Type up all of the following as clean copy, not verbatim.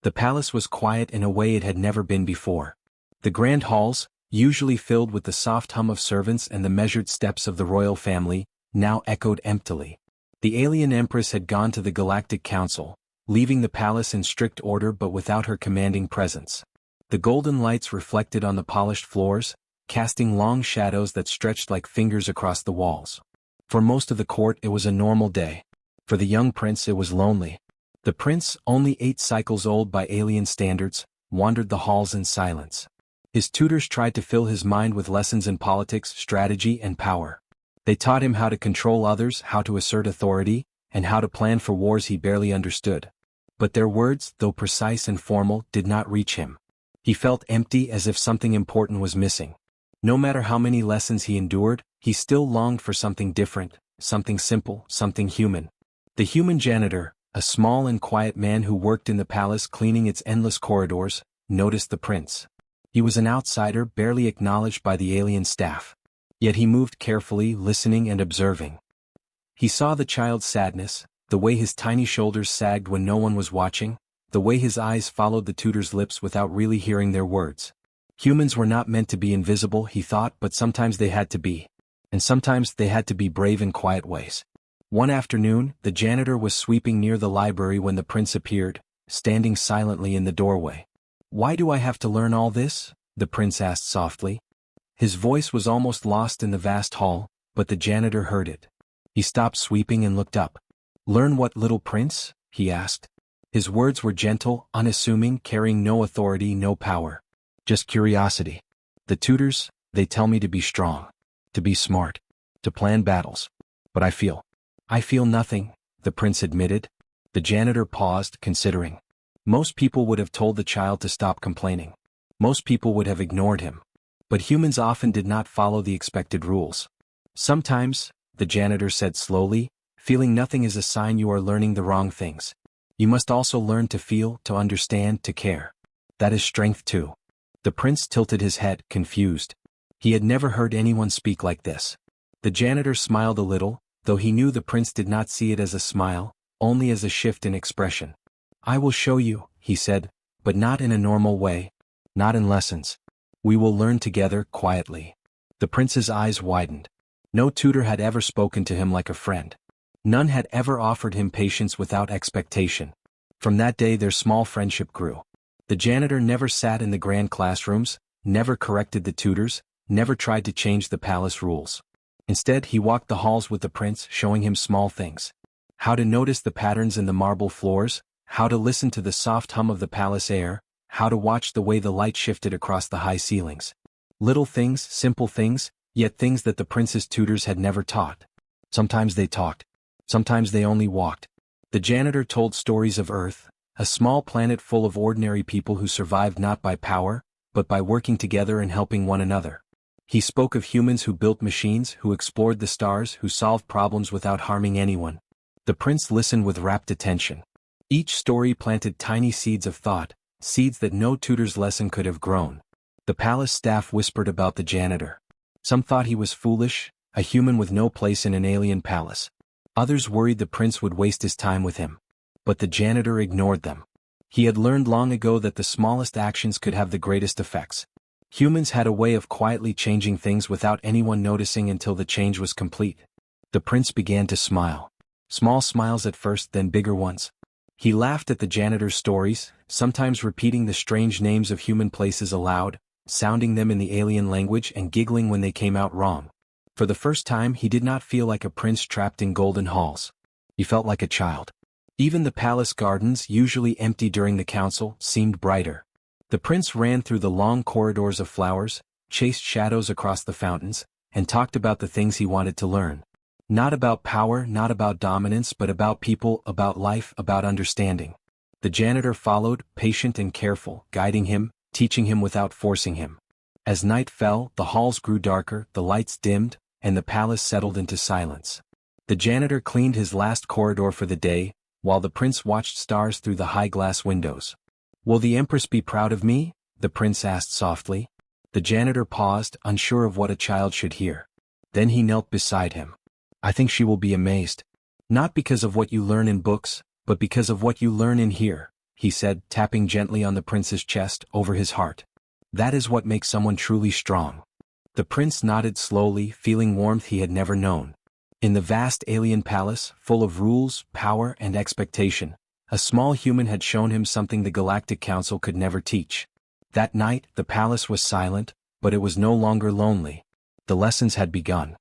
The palace was quiet in a way it had never been before. The grand halls, usually filled with the soft hum of servants and the measured steps of the royal family, now echoed emptily. The alien Empress had gone to the Galactic Council, leaving the palace in strict order but without her commanding presence. The golden lights reflected on the polished floors, casting long shadows that stretched like fingers across the walls. For most of the court it was a normal day. For the young prince it was lonely. The prince, only 8 cycles old by alien standards, wandered the halls in silence. His tutors tried to fill his mind with lessons in politics, strategy, and power. They taught him how to control others, how to assert authority, and how to plan for wars he barely understood. But their words, though precise and formal, did not reach him. He felt empty, as if something important was missing. No matter how many lessons he endured, he still longed for something different, something simple, something human. The human janitor, a small and quiet man who worked in the palace cleaning its endless corridors, noticed the prince. He was an outsider, barely acknowledged by the alien staff. Yet he moved carefully, listening and observing. He saw the child's sadness, the way his tiny shoulders sagged when no one was watching, the way his eyes followed the tutor's lips without really hearing their words. Humans were not meant to be invisible, he thought, but sometimes they had to be. And sometimes they had to be brave in quiet ways. One afternoon, the janitor was sweeping near the library when the prince appeared, standing silently in the doorway. "Why do I have to learn all this?" the prince asked softly. His voice was almost lost in the vast hall, but the janitor heard it. He stopped sweeping and looked up. "Learn what, little prince?" he asked. His words were gentle, unassuming, carrying no authority, no power. "Just curiosity. The tutors, they tell me to be strong, to be smart, to plan battles. But I feel nothing," the prince admitted. The janitor paused, considering. Most people would have told the child to stop complaining. Most people would have ignored him. But humans often did not follow the expected rules. "Sometimes," the janitor said slowly, "feeling nothing is a sign you are learning the wrong things. You must also learn to feel, to understand, to care. That is strength too." The prince tilted his head, confused. He had never heard anyone speak like this. The janitor smiled a little, though he knew the prince did not see it as a smile, only as a shift in expression. "I will show you," he said, "but not in a normal way. Not in lessons. We will learn together, quietly." The prince's eyes widened. No tutor had ever spoken to him like a friend. None had ever offered him patience without expectation. From that day their small friendship grew. The janitor never sat in the grand classrooms, never corrected the tutors, never tried to change the palace rules. Instead, he walked the halls with the prince, showing him small things. How to notice the patterns in the marble floors, how to listen to the soft hum of the palace air, how to watch the way the light shifted across the high ceilings. Little things, simple things, yet things that the prince's tutors had never taught. Sometimes they talked. Sometimes they only walked. The janitor told stories of Earth, a small planet full of ordinary people who survived not by power, but by working together and helping one another. He spoke of humans who built machines, who explored the stars, who solved problems without harming anyone. The prince listened with rapt attention. Each story planted tiny seeds of thought, seeds that no tutor's lesson could have grown. The palace staff whispered about the janitor. Some thought he was foolish, a human with no place in an alien palace. Others worried the prince would waste his time with him. But the janitor ignored them. He had learned long ago that the smallest actions could have the greatest effects. Humans had a way of quietly changing things without anyone noticing until the change was complete. The prince began to smile. Small smiles at first, then bigger ones. He laughed at the janitor's stories, sometimes repeating the strange names of human places aloud, sounding them in the alien language and giggling when they came out wrong. For the first time he did not feel like a prince trapped in golden halls. He felt like a child. Even the palace gardens, usually empty during the council, seemed brighter. The prince ran through the long corridors of flowers, chased shadows across the fountains, and talked about the things he wanted to learn. Not about power, not about dominance, but about people, about life, about understanding. The janitor followed, patient and careful, guiding him, teaching him without forcing him. As night fell, the halls grew darker, the lights dimmed, and the palace settled into silence. The janitor cleaned his last corridor for the day, while the prince watched stars through the high glass windows. "Will the Empress be proud of me?" the prince asked softly. The janitor paused, unsure of what a child should hear. Then he knelt beside him. "I think she will be amazed. Not because of what you learn in books, but because of what you learn in here," he said, tapping gently on the prince's chest over his heart. That is what makes someone truly strong. The prince nodded slowly, feeling warmth he had never known. In the vast alien palace, full of rules, power, and expectation, a small human had shown him something the Galactic Council could never teach. That night, the palace was silent, but it was no longer lonely. The lessons had begun.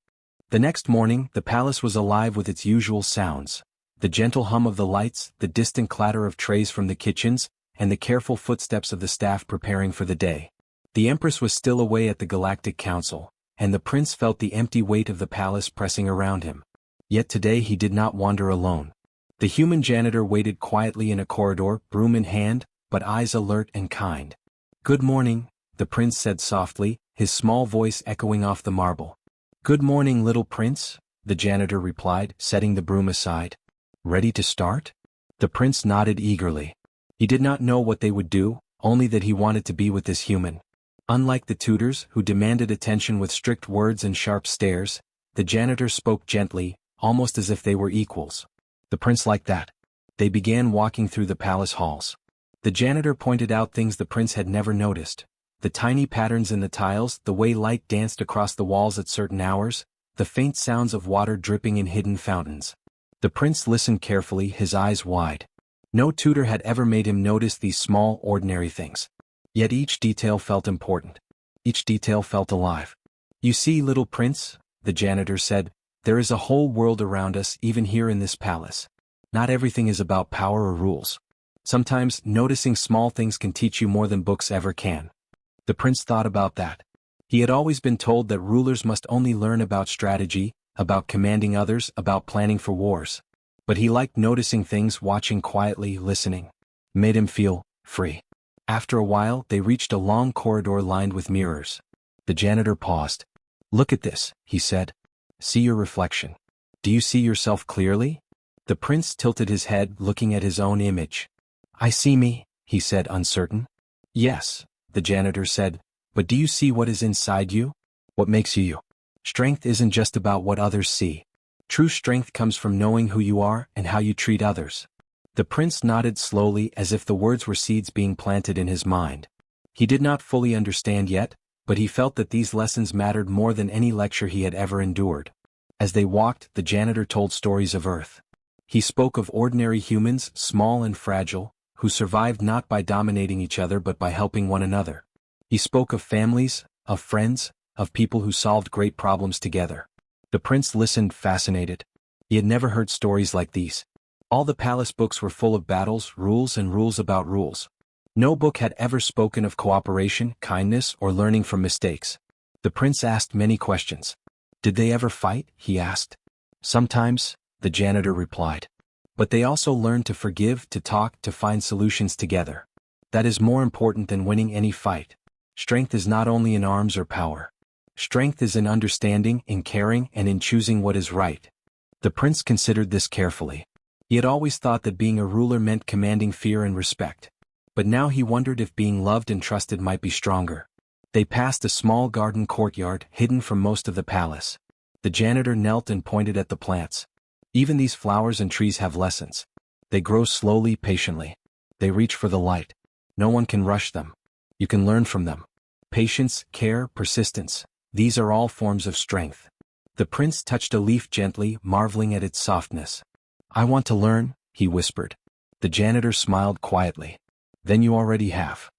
The next morning, the palace was alive with its usual sounds. The gentle hum of the lights, the distant clatter of trays from the kitchens, and the careful footsteps of the staff preparing for the day. The Empress was still away at the Galactic Council, and the prince felt the empty weight of the palace pressing around him. Yet today he did not wander alone. The human janitor waited quietly in a corridor, broom in hand, but eyes alert and kind. "Good morning," the prince said softly, his small voice echoing off the marble. "Good morning, little prince," the janitor replied, setting the broom aside. "Ready to start?" The prince nodded eagerly. He did not know what they would do, only that he wanted to be with this human. Unlike the tutors, who demanded attention with strict words and sharp stares, the janitor spoke gently, almost as if they were equals. The prince liked that. They began walking through the palace halls. The janitor pointed out things the prince had never noticed. The tiny patterns in the tiles, the way light danced across the walls at certain hours, the faint sounds of water dripping in hidden fountains. The prince listened carefully, his eyes wide. No tutor had ever made him notice these small, ordinary things. Yet each detail felt important. Each detail felt alive. "You see, little prince," the janitor said, "there is a whole world around us, even here in this palace. Not everything is about power or rules. Sometimes, noticing small things can teach you more than books ever can." The prince thought about that. He had always been told that rulers must only learn about strategy, about commanding others, about planning for wars. But he liked noticing things, watching quietly, listening. It made him feel free. After a while, they reached a long corridor lined with mirrors. The janitor paused. "Look at this," he said. "See your reflection. Do you see yourself clearly?" The prince tilted his head, looking at his own image. "I see me," he said, uncertain. "Yes," the janitor said, "but do you see what is inside you? What makes you you? Strength isn't just about what others see. True strength comes from knowing who you are and how you treat others." The prince nodded slowly, as if the words were seeds being planted in his mind. He did not fully understand yet, but he felt that these lessons mattered more than any lecture he had ever endured. As they walked, the janitor told stories of Earth. He spoke of ordinary humans, small and fragile, who survived not by dominating each other but by helping one another. He spoke of families, of friends, of people who solved great problems together. The prince listened, fascinated. He had never heard stories like these. All the palace books were full of battles, rules, and rules about rules. No book had ever spoken of cooperation, kindness, or learning from mistakes. The prince asked many questions. "Did they ever fight?" he asked. "Sometimes," the janitor replied. "But they also learned to forgive, to talk, to find solutions together. That is more important than winning any fight. Strength is not only in arms or power. Strength is in understanding, in caring, and in choosing what is right." The prince considered this carefully. He had always thought that being a ruler meant commanding fear and respect. But now he wondered if being loved and trusted might be stronger. They passed a small garden courtyard, hidden from most of the palace. The janitor knelt and pointed at the plants. "Even these flowers and trees have lessons. They grow slowly, patiently. They reach for the light. No one can rush them. You can learn from them. Patience, care, persistence. These are all forms of strength." The prince touched a leaf gently, marveling at its softness. "I want to learn," he whispered. The janitor smiled quietly. "Then you already have."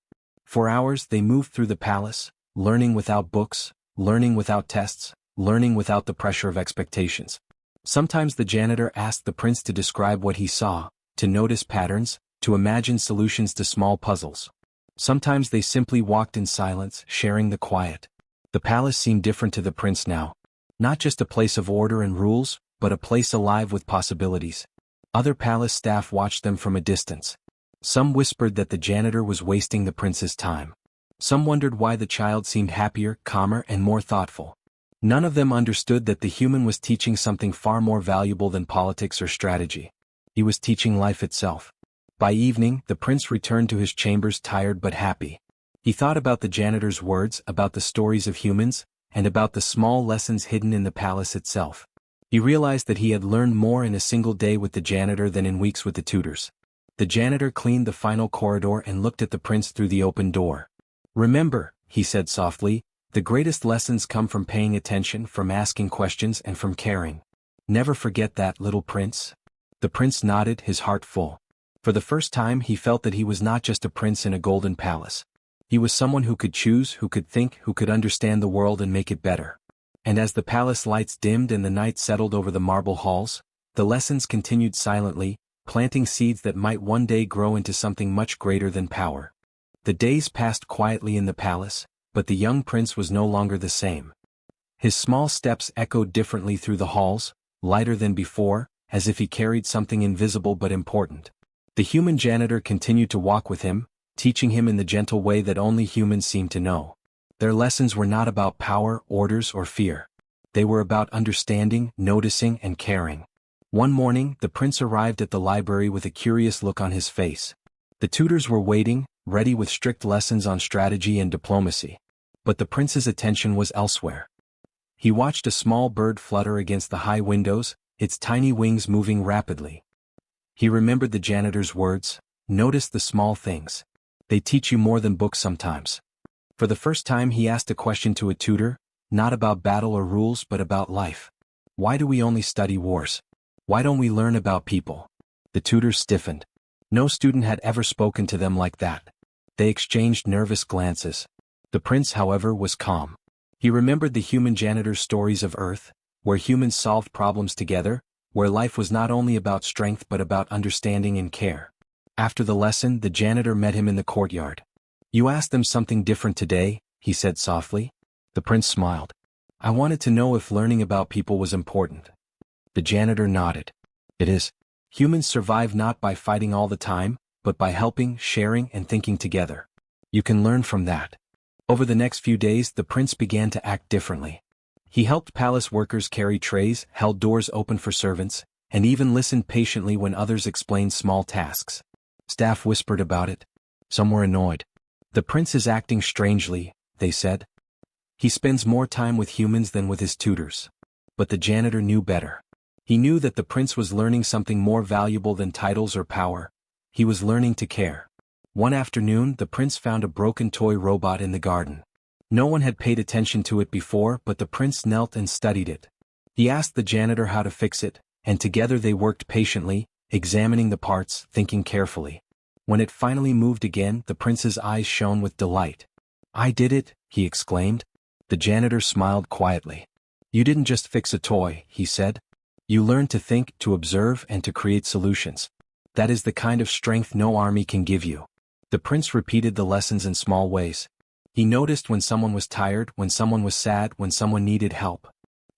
For hours they moved through the palace, learning without books, learning without tests, learning without the pressure of expectations. Sometimes the janitor asked the prince to describe what he saw, to notice patterns, to imagine solutions to small puzzles. Sometimes they simply walked in silence, sharing the quiet. The palace seemed different to the prince now. Not just a place of order and rules, but a place alive with possibilities. Other palace staff watched them from a distance. Some whispered that the janitor was wasting the prince's time. Some wondered why the child seemed happier, calmer, and more thoughtful. None of them understood that the human was teaching something far more valuable than politics or strategy. He was teaching life itself. By evening, the prince returned to his chambers tired but happy. He thought about the janitor's words, about the stories of humans, and about the small lessons hidden in the palace itself. He realized that he had learned more in a single day with the janitor than in weeks with the tutors. The janitor cleaned the final corridor and looked at the prince through the open door. "Remember," he said softly, "the greatest lessons come from paying attention, from asking questions, and from caring. Never forget that, little prince." The prince nodded, his heart full. For the first time he felt that he was not just a prince in a golden palace. He was someone who could choose, who could think, who could understand the world and make it better. And as the palace lights dimmed and the night settled over the marble halls, the lessons continued silently, planting seeds that might one day grow into something much greater than power. The days passed quietly in the palace, but the young prince was no longer the same. His small steps echoed differently through the halls, lighter than before, as if he carried something invisible but important. The human janitor continued to walk with him, teaching him in the gentle way that only humans seem to know. Their lessons were not about power, orders, or fear. They were about understanding, noticing, and caring. One morning, the prince arrived at the library with a curious look on his face. The tutors were waiting, ready with strict lessons on strategy and diplomacy. But the prince's attention was elsewhere. He watched a small bird flutter against the high windows, its tiny wings moving rapidly. He remembered the janitor's words, "Notice the small things. They teach you more than books sometimes." For the first time he asked a question to a tutor, not about battle or rules but about life. "Why do we only study wars? Why don't we learn about people?" The tutors stiffened. No student had ever spoken to them like that. They exchanged nervous glances. The prince, however, was calm. He remembered the human janitor's stories of Earth, where humans solved problems together, where life was not only about strength but about understanding and care. After the lesson, the janitor met him in the courtyard. "You asked them something different today," he said softly. The prince smiled. "I wanted to know if learning about people was important." The janitor nodded. "It is. Humans survive not by fighting all the time, but by helping, sharing, and thinking together. You can learn from that." Over the next few days, the prince began to act differently. He helped palace workers carry trays, held doors open for servants, and even listened patiently when others explained small tasks. Staff whispered about it. Some were annoyed. "The prince is acting strangely," they said. "He spends more time with humans than with his tutors." But the janitor knew better. He knew that the prince was learning something more valuable than titles or power. He was learning to care. One afternoon, the prince found a broken toy robot in the garden. No one had paid attention to it before, but the prince knelt and studied it. He asked the janitor how to fix it, and together they worked patiently, examining the parts, thinking carefully. When it finally moved again, the prince's eyes shone with delight. "I did it," he exclaimed. The janitor smiled quietly. "You didn't just fix a toy," he said. "You learned to think, to observe, and to create solutions. That is the kind of strength no army can give you." The prince repeated the lessons in small ways. He noticed when someone was tired, when someone was sad, when someone needed help.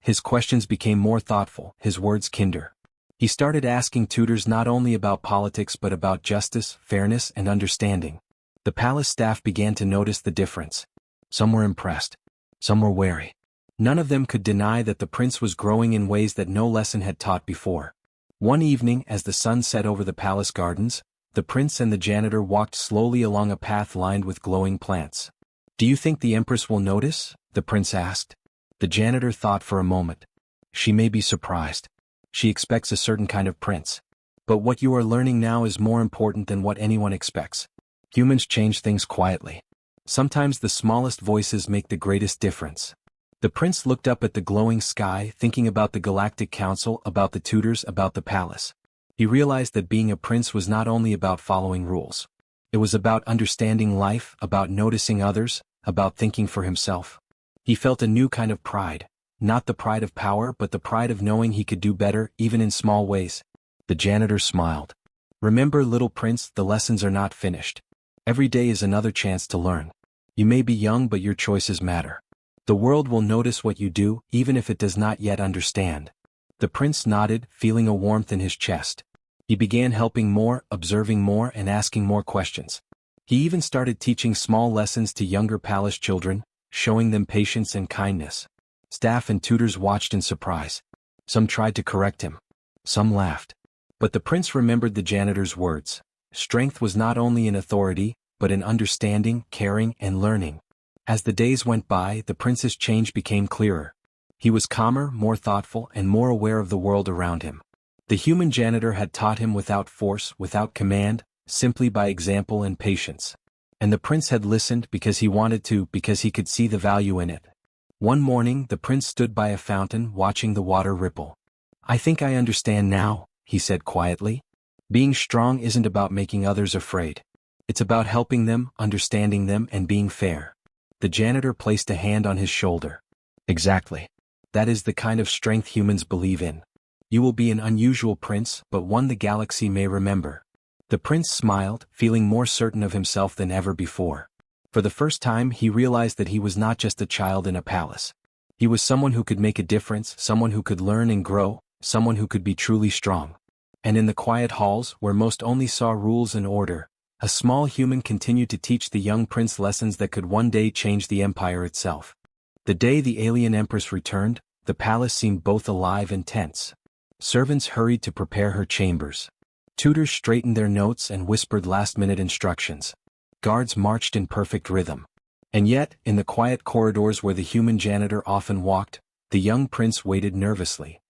His questions became more thoughtful, his words kinder. He started asking tutors not only about politics but about justice, fairness, and understanding. The palace staff began to notice the difference. Some were impressed. Some were wary. None of them could deny that the prince was growing in ways that no lesson had taught before. One evening, as the sun set over the palace gardens, the prince and the janitor walked slowly along a path lined with glowing plants. "Do you think the Empress will notice?" the prince asked. The janitor thought for a moment. "She may be surprised. She expects a certain kind of prince. But what you are learning now is more important than what anyone expects. Humans change things quietly. Sometimes the smallest voices make the greatest difference." The prince looked up at the glowing sky, thinking about the Galactic Council, about the tutors, about the palace. He realized that being a prince was not only about following rules. It was about understanding life, about noticing others, about thinking for himself. He felt a new kind of pride, not the pride of power but the pride of knowing he could do better, even in small ways. The janitor smiled. "Remember, little prince, the lessons are not finished. Every day is another chance to learn. You may be young but your choices matter. The world will notice what you do, even if it does not yet understand." The prince nodded, feeling a warmth in his chest. He began helping more, observing more, and asking more questions. He even started teaching small lessons to younger palace children, showing them patience and kindness. Staff and tutors watched in surprise. Some tried to correct him. Some laughed. But the prince remembered the janitor's words. Strength was not only in authority, but in understanding, caring, and learning. As the days went by, the prince's change became clearer. He was calmer, more thoughtful, and more aware of the world around him. The human janitor had taught him without force, without command, simply by example and patience. And the prince had listened because he wanted to, because he could see the value in it. One morning the prince stood by a fountain watching the water ripple. "I think I understand now," he said quietly. "Being strong isn't about making others afraid. It's about helping them, understanding them, and being fair." The janitor placed a hand on his shoulder. "Exactly. That is the kind of strength humans believe in. You will be an unusual prince, but one the galaxy may remember." The prince smiled, feeling more certain of himself than ever before. For the first time he realized that he was not just a child in a palace. He was someone who could make a difference, someone who could learn and grow, someone who could be truly strong. And in the quiet halls, where most only saw rules and order, a small human continued to teach the young prince lessons that could one day change the empire itself. The day the alien Empress returned, the palace seemed both alive and tense. Servants hurried to prepare her chambers. Tutors straightened their notes and whispered last-minute instructions. Guards marched in perfect rhythm. And yet, in the quiet corridors where the human janitor often walked, the young prince waited nervously.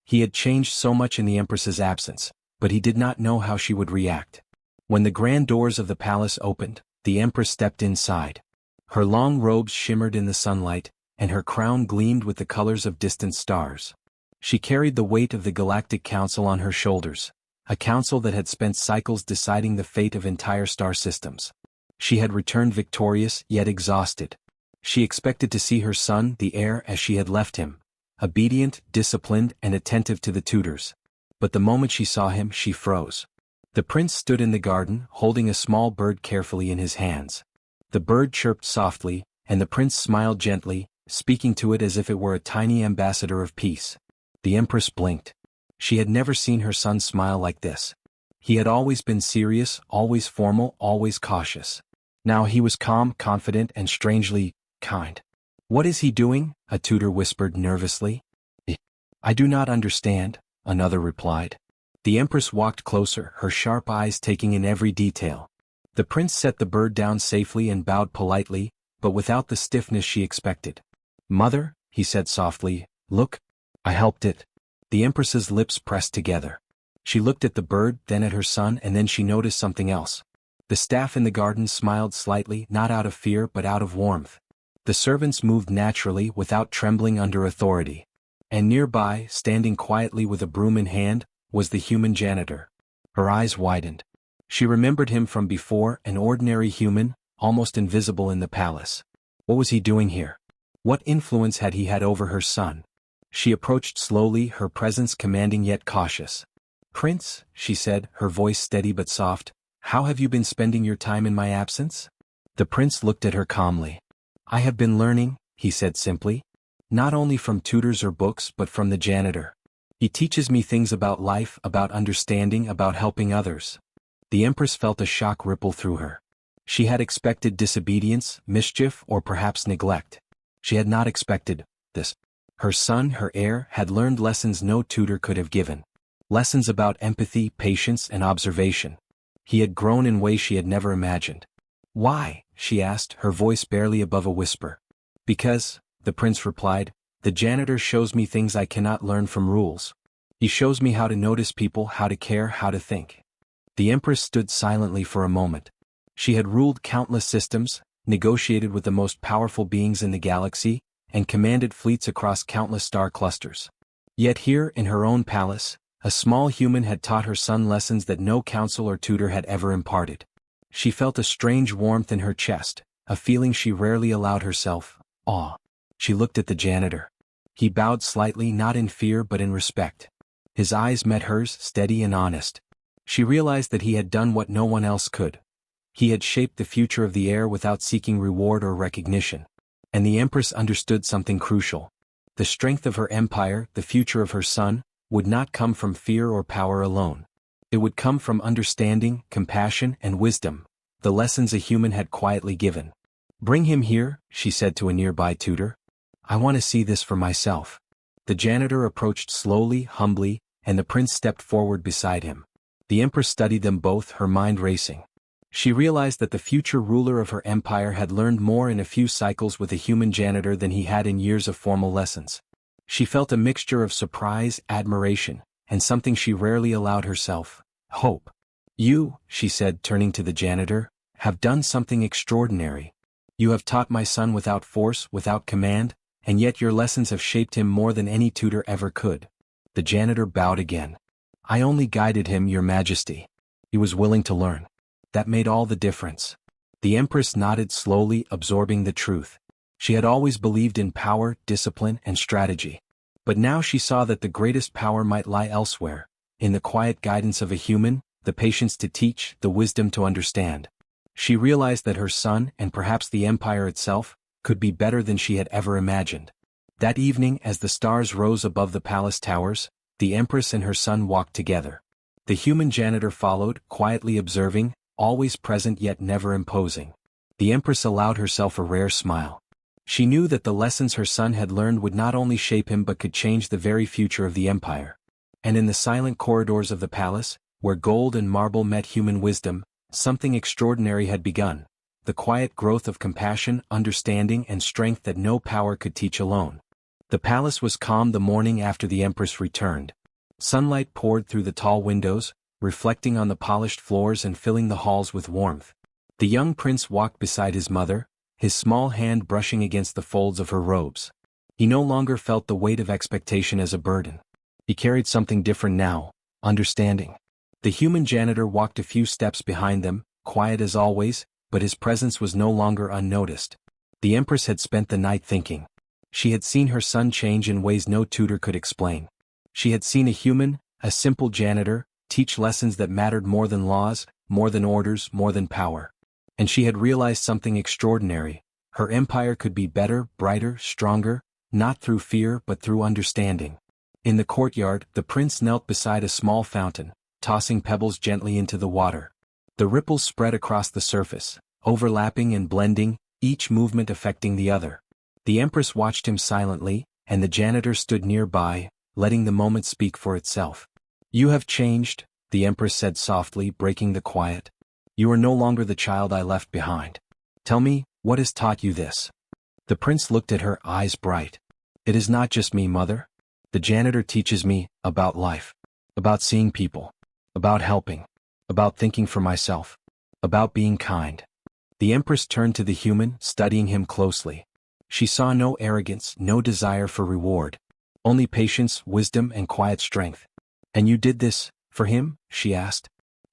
He had changed so much in the Empress's absence, but he did not know how she would react. When the grand doors of the palace opened, the Empress stepped inside. Her long robes shimmered in the sunlight, and her crown gleamed with the colors of distant stars. She carried the weight of the Galactic Council on her shoulders, a council that had spent cycles deciding the fate of entire star systems. She had returned victorious, yet exhausted. She expected to see her son, the heir, as she had left him, obedient, disciplined, and attentive to the tutors. But the moment she saw him, she froze. The prince stood in the garden, holding a small bird carefully in his hands. The bird chirped softly, and the prince smiled gently, speaking to it as if it were a tiny ambassador of peace. The Empress blinked. She had never seen her son smile like this. He had always been serious, always formal, always cautious. Now he was calm, confident, and strangely kind. "What is he doing?" a tutor whispered nervously. "I do not understand," another replied. The Empress walked closer, her sharp eyes taking in every detail. The prince set the bird down safely and bowed politely, but without the stiffness she expected. "Mother," he said softly, "look. I helped it." The Empress's lips pressed together. She looked at the bird, then at her son, and then she noticed something else. The staff in the garden smiled slightly, not out of fear but out of warmth. The servants moved naturally, without trembling under authority. And nearby, standing quietly with a broom in hand, was the human janitor. Her eyes widened. She remembered him from before, an ordinary human, almost invisible in the palace. What was he doing here? What influence had he had over her son? She approached slowly, her presence commanding yet cautious. "Prince," she said, her voice steady but soft, "how have you been spending your time in my absence?" The prince looked at her calmly. "I have been learning," he said simply. "Not only from tutors or books but from the janitor. He teaches me things about life, about understanding, about helping others." The Empress felt a shock ripple through her. She had expected disobedience, mischief, or perhaps neglect. She had not expected this. Her son, her heir, had learned lessons no tutor could have given. Lessons about empathy, patience, and observation. He had grown in ways she had never imagined. "Why?" she asked, her voice barely above a whisper. "Because," the prince replied, "the janitor shows me things I cannot learn from rules. He shows me how to notice people, how to care, how to think." The Empress stood silently for a moment. She had ruled countless systems, negotiated with the most powerful beings in the galaxy, and commanded fleets across countless star clusters. Yet here, in her own palace, a small human had taught her son lessons that no counsel or tutor had ever imparted. She felt a strange warmth in her chest, a feeling she rarely allowed herself, awe. She looked at the janitor. He bowed slightly, not in fear but in respect. His eyes met hers, steady and honest. She realized that he had done what no one else could. He had shaped the future of the heir without seeking reward or recognition. And the Empress understood something crucial. The strength of her empire, the future of her son, would not come from fear or power alone. It would come from understanding, compassion, and wisdom, the lessons a human had quietly given. "Bring him here," she said to a nearby tutor. "I want to see this for myself." The janitor approached slowly, humbly, and the prince stepped forward beside him. The Empress studied them both, her mind racing. She realized that the future ruler of her empire had learned more in a few cycles with a human janitor than he had in years of formal lessons. She felt a mixture of surprise, admiration, and something she rarely allowed herself, hope. You, she said, turning to the janitor, have done something extraordinary. You have taught my son without force, without command, and yet your lessons have shaped him more than any tutor ever could. The janitor bowed again. I only guided him, Your Majesty. He was willing to learn. That made all the difference. The Empress nodded slowly, absorbing the truth. She had always believed in power, discipline, and strategy. But now she saw that the greatest power might lie elsewhere, in the quiet guidance of a human, the patience to teach, the wisdom to understand. She realized that her son, and perhaps the Empire itself, could be better than she had ever imagined. That evening, as the stars rose above the palace towers, the Empress and her son walked together. The human janitor followed, quietly observing, always present yet never imposing. The Empress allowed herself a rare smile. She knew that the lessons her son had learned would not only shape him but could change the very future of the Empire. And in the silent corridors of the palace, where gold and marble met human wisdom, something extraordinary had begun. The quiet growth of compassion, understanding, and strength that no power could teach alone. The palace was calm the morning after the Empress returned. Sunlight poured through the tall windows, reflecting on the polished floors and filling the halls with warmth. The young prince walked beside his mother, his small hand brushing against the folds of her robes. He no longer felt the weight of expectation as a burden. He carried something different now, understanding. The human janitor walked a few steps behind them, quiet as always, but his presence was no longer unnoticed. The Empress had spent the night thinking. She had seen her son change in ways no tutor could explain. She had seen a human, a simple janitor, teach lessons that mattered more than laws, more than orders, more than power. And she had realized something extraordinary. Her empire could be better, brighter, stronger, not through fear but through understanding. In the courtyard, the prince knelt beside a small fountain, tossing pebbles gently into the water. The ripples spread across the surface, overlapping and blending, each movement affecting the other. The Empress watched him silently, and the janitor stood nearby, letting the moment speak for itself. You have changed, the Empress said softly, breaking the quiet. You are no longer the child I left behind. Tell me, what has taught you this? The prince looked at her, eyes bright. It is not just me, mother. The janitor teaches me about life, about seeing people, about helping, about thinking for myself, about being kind. The Empress turned to the human, studying him closely. She saw no arrogance, no desire for reward, only patience, wisdom, and quiet strength. And you did this, for him? She asked.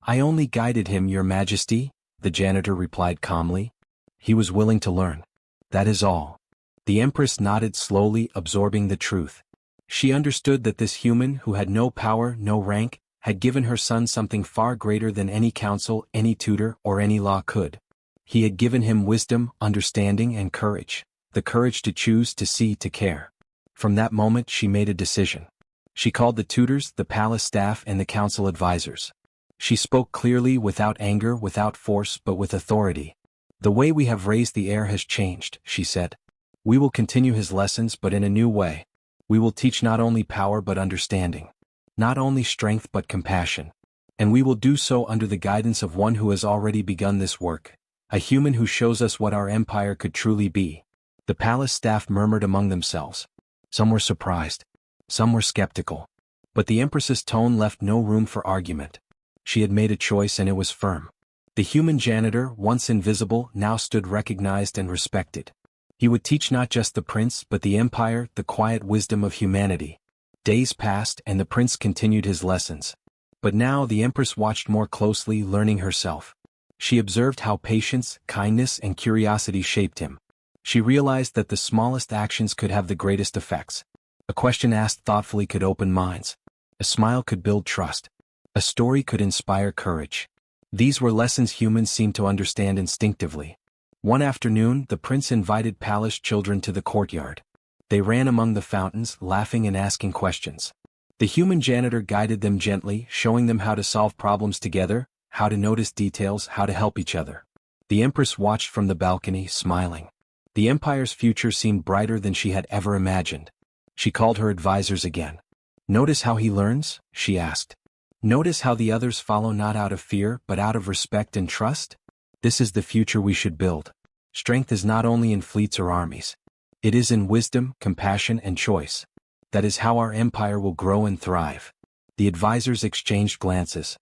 I only guided him, Your Majesty, the janitor replied calmly. He was willing to learn. That is all. The Empress nodded slowly, absorbing the truth. She understood that this human, who had no power, no rank, had given her son something far greater than any counsel, any tutor, or any law could. He had given him wisdom, understanding, and courage, the courage to choose, to see, to care. From that moment she made a decision. She called the tutors, the palace staff, and the council advisors. She spoke clearly, without anger, without force, but with authority. The way we have raised the heir has changed, she said. We will continue his lessons, but in a new way. We will teach not only power but understanding. Not only strength but compassion. And we will do so under the guidance of one who has already begun this work, a human who shows us what our empire could truly be. The palace staff murmured among themselves. Some were surprised. Some were skeptical. But the Empress's tone left no room for argument. She had made a choice and it was firm. The human janitor, once invisible, now stood recognized and respected. He would teach not just the prince but the empire, the quiet wisdom of humanity. Days passed and the prince continued his lessons. But now the Empress watched more closely, learning herself. She observed how patience, kindness, and curiosity shaped him. She realized that the smallest actions could have the greatest effects. A question asked thoughtfully could open minds. A smile could build trust. A story could inspire courage. These were lessons humans seemed to understand instinctively. One afternoon, the prince invited palace children to the courtyard. They ran among the fountains, laughing and asking questions. The human janitor guided them gently, showing them how to solve problems together, how to notice details, how to help each other. The Empress watched from the balcony, smiling. The empire's future seemed brighter than she had ever imagined. She called her advisors again. Notice how he learns? She asked. Notice how the others follow not out of fear but out of respect and trust? This is the future we should build. Strength is not only in fleets or armies. It is in wisdom, compassion, and choice. That is how our empire will grow and thrive. The advisors exchanged glances.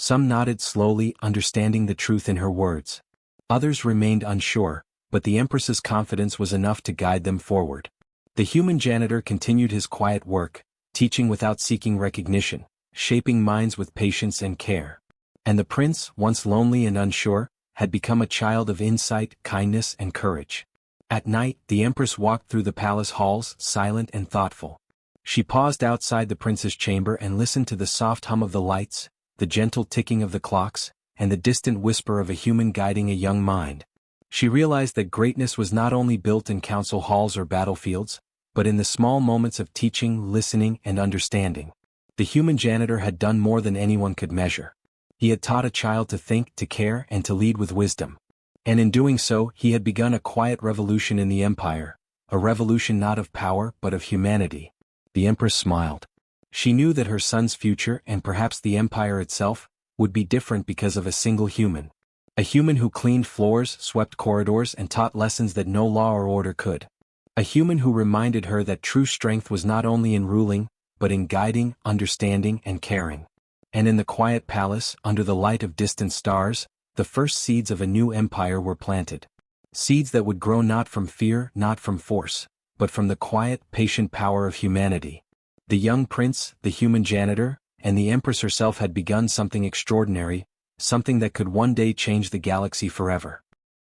Some nodded slowly, understanding the truth in her words. Others remained unsure, but the Empress's confidence was enough to guide them forward. The human janitor continued his quiet work, teaching without seeking recognition, shaping minds with patience and care. And the prince, once lonely and unsure, had become a child of insight, kindness, and courage. At night, the Empress walked through the palace halls, silent and thoughtful. She paused outside the prince's chamber and listened to the soft hum of the lights, the gentle ticking of the clocks, and the distant whisper of a human guiding a young mind. She realized that greatness was not only built in council halls or battlefields, but in the small moments of teaching, listening, and understanding. The human janitor had done more than anyone could measure. He had taught a child to think, to care, and to lead with wisdom. And in doing so, he had begun a quiet revolution in the empire, a revolution not of power but of humanity. The Empress smiled. She knew that her son's future, and perhaps the empire itself, would be different because of a single human. A human who cleaned floors, swept corridors, and taught lessons that no law or order could. A human who reminded her that true strength was not only in ruling, but in guiding, understanding, and caring. And in the quiet palace, under the light of distant stars, the first seeds of a new empire were planted. Seeds that would grow not from fear, not from force, but from the quiet, patient power of humanity. The young prince, the human janitor, and the Empress herself had begun something extraordinary, something that could one day change the galaxy forever.